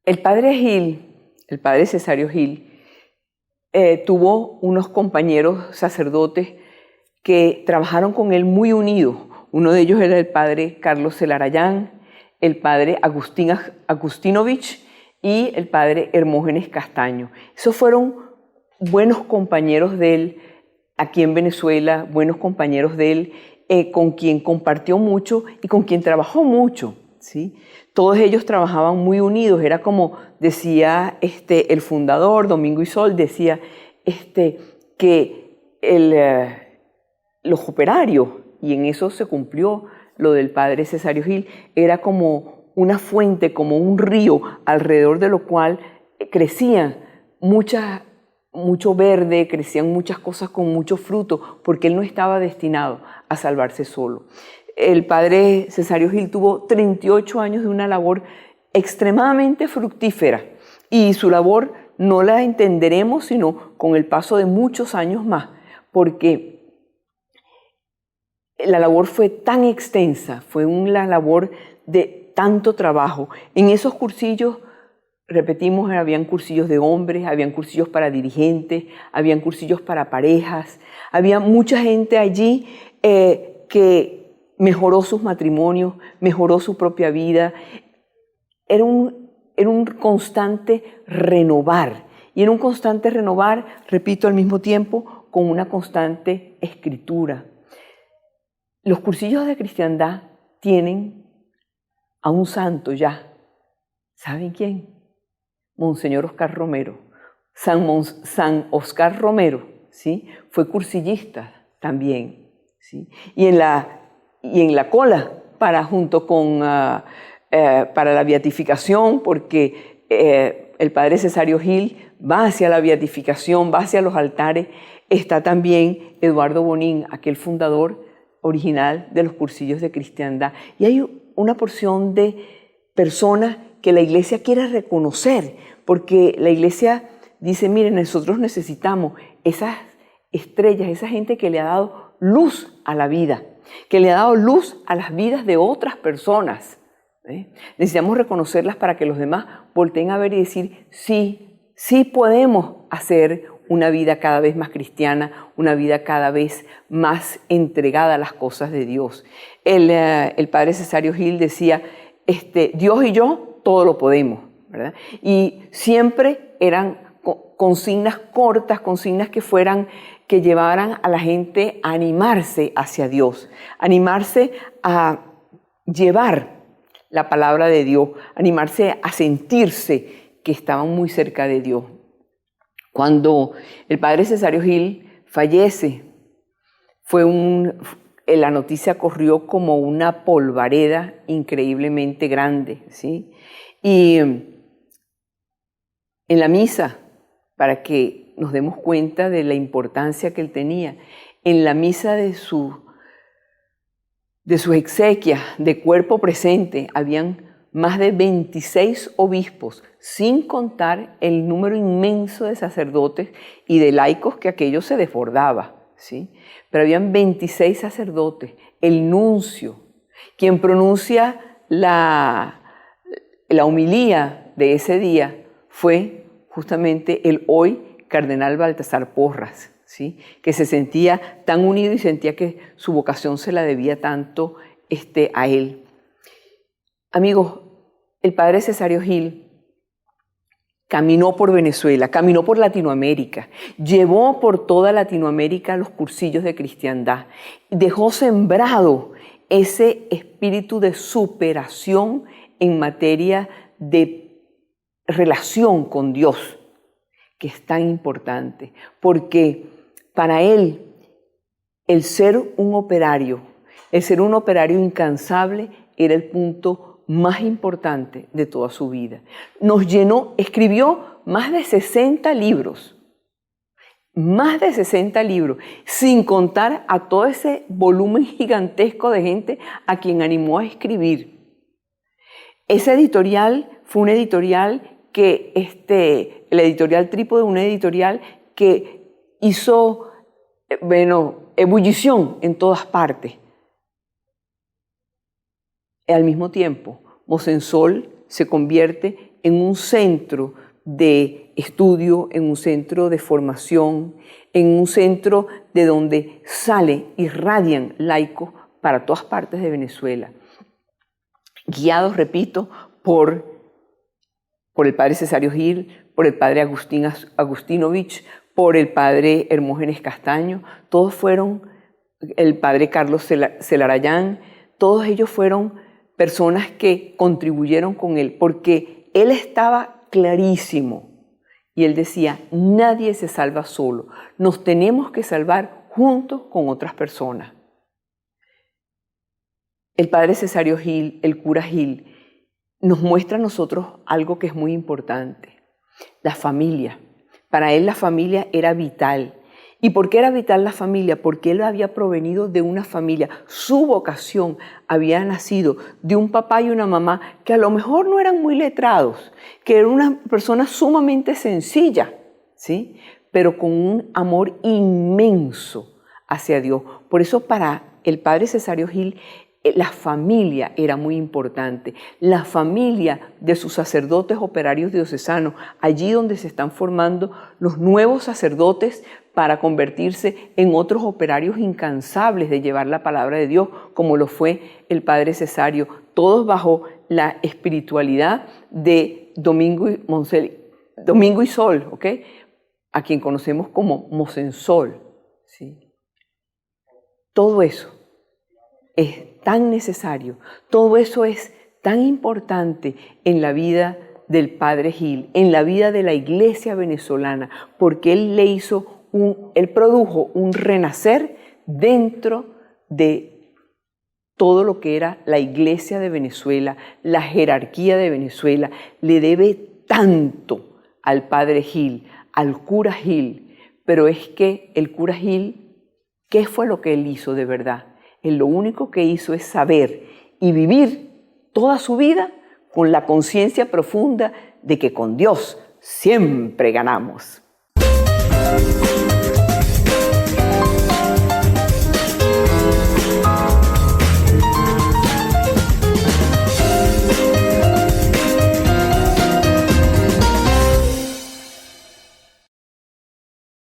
El padre Gil, el padre Cesario Gil, tuvo unos compañeros sacerdotes que trabajaron con él muy unidos. Uno de ellos era el padre Carlos Celarayán, el padre Agustín Agustinovich y el padre Hermógenes Castaño. Esos fueron buenos compañeros de él aquí en Venezuela, buenos compañeros de él, con quien compartió mucho y con quien trabajó mucho, ¿sí? Todos ellos trabajaban muy unidos. Era como decía el fundador, Domingo Isol, decía que los operarios, y en eso se cumplió lo del padre Cesario Gil, era como una fuente, como un río, alrededor de lo cual crecían mucho verde, crecían muchas cosas con mucho fruto, porque él no estaba destinado a salvarse solo. El padre Cesario Gil tuvo 38 años de una labor extremadamente fructífera, y su labor no la entenderemos sino con el paso de muchos años más, porque la labor fue tan extensa, fue una labor de tanto trabajo. En esos cursillos, repetimos, habían cursillos de hombres, habían cursillos para dirigentes, habían cursillos para parejas, había mucha gente allí que mejoró sus matrimonios, mejoró su propia vida. Era un constante renovar, y en un constante renovar, repito, al mismo tiempo, con una constante escritura. Los cursillos de cristiandad tienen a un santo ya. ¿Saben quién? Monseñor Oscar Romero. San Oscar Romero, ¿sí? Fue cursillista también, ¿sí? Y en la cola junto con para la beatificación, porque el padre Cesario Gil va hacia la beatificación, va hacia los altares. Está también Eduardo Bonín, aquel fundador original de los cursillos de cristiandad. Y hay una porción de personas que la iglesia quiere reconocer, porque la iglesia dice, miren, nosotros necesitamos esas estrellas, esa gente que le ha dado luz a la vida, que le ha dado luz a las vidas de otras personas. Necesitamos reconocerlas para que los demás volteen a ver y decir, sí podemos hacer una vida cada vez más cristiana, una vida cada vez más entregada a las cosas de Dios. El padre Cesario Gil decía, Dios y yo todo lo podemos, ¿verdad? Y siempre eran consignas cortas, consignas que llevaran a la gente a animarse hacia Dios, animarse a llevar la palabra de Dios, animarse a sentirse que estaban muy cerca de Dios. Cuando el padre Cesario Gil fallece, la noticia corrió como una polvareda increíblemente grande, ¿sí? Y en la misa, para que nos demos cuenta de la importancia que él tenía, en la misa de sus exequias de cuerpo presente, habían más de 26 obispos, sin contar el número inmenso de sacerdotes y de laicos que aquello se desbordaba, ¿sí? Pero habían 26 sacerdotes, el nuncio, quien pronuncia la homilía de ese día fue justamente el hoy cardenal Baltasar Porras, ¿sí? Que se sentía tan unido y sentía que su vocación se la debía tanto a él. Amigos, el padre Cesario Gil caminó por Venezuela, caminó por Latinoamérica, llevó por toda Latinoamérica los cursillos de cristiandad, dejó sembrado ese espíritu de superación en materia de relación con Dios, que es tan importante, porque para él el ser un operario incansable era el punto más importante de toda su vida. Escribió más de 60 libros, sin contar a todo ese volumen gigantesco de gente a quien animó a escribir. Ese editorial fue un editorial el editorial Trípode, una editorial que hizo, ebullición en todas partes. Al mismo tiempo, Mosensol se convierte en un centro de estudio, en un centro de formación, en un centro de donde irradian laicos para todas partes de Venezuela, guiados, repito, por el padre Cesario Gil, por el padre Agustín Agustinovich, por el padre Hermógenes Castaño, todos fueron, el padre Carlos Celarayán, todos ellos fueron personas que contribuyeron con él, porque él estaba clarísimo y él decía, nadie se salva solo, nos tenemos que salvar juntos con otras personas. El padre Cesario Gil, el cura Gil, nos muestra a nosotros algo que es muy importante, la familia. Para él la familia era vital. ¿Y por qué era vital la familia? Porque él había provenido de una familia. Su vocación había nacido de un papá y una mamá que a lo mejor no eran muy letrados, que eran una persona sumamente sencilla, ¿sí? Pero con un amor inmenso hacia Dios. Por eso para el padre Cesario Gil, la familia era muy importante, la familia de sus sacerdotes operarios diocesanos, allí donde se están formando los nuevos sacerdotes para convertirse en otros operarios incansables de llevar la palabra de Dios, como lo fue el padre Cesario, todos bajo la espiritualidad de Domingo y Sol, ¿ok? A quien conocemos como Mosensol, ¿sí? Todo eso es tan necesario, todo eso es tan importante en la vida del padre Gil, en la vida de la iglesia venezolana, porque él produjo un renacer dentro de todo lo que era la iglesia de Venezuela, la jerarquía de Venezuela. Le debe tanto al padre Gil, al cura Gil, pero es que el cura Gil, ¿qué fue lo que él hizo de verdad? Él lo único que hizo es saber y vivir toda su vida con la conciencia profunda de que con Dios siempre ganamos.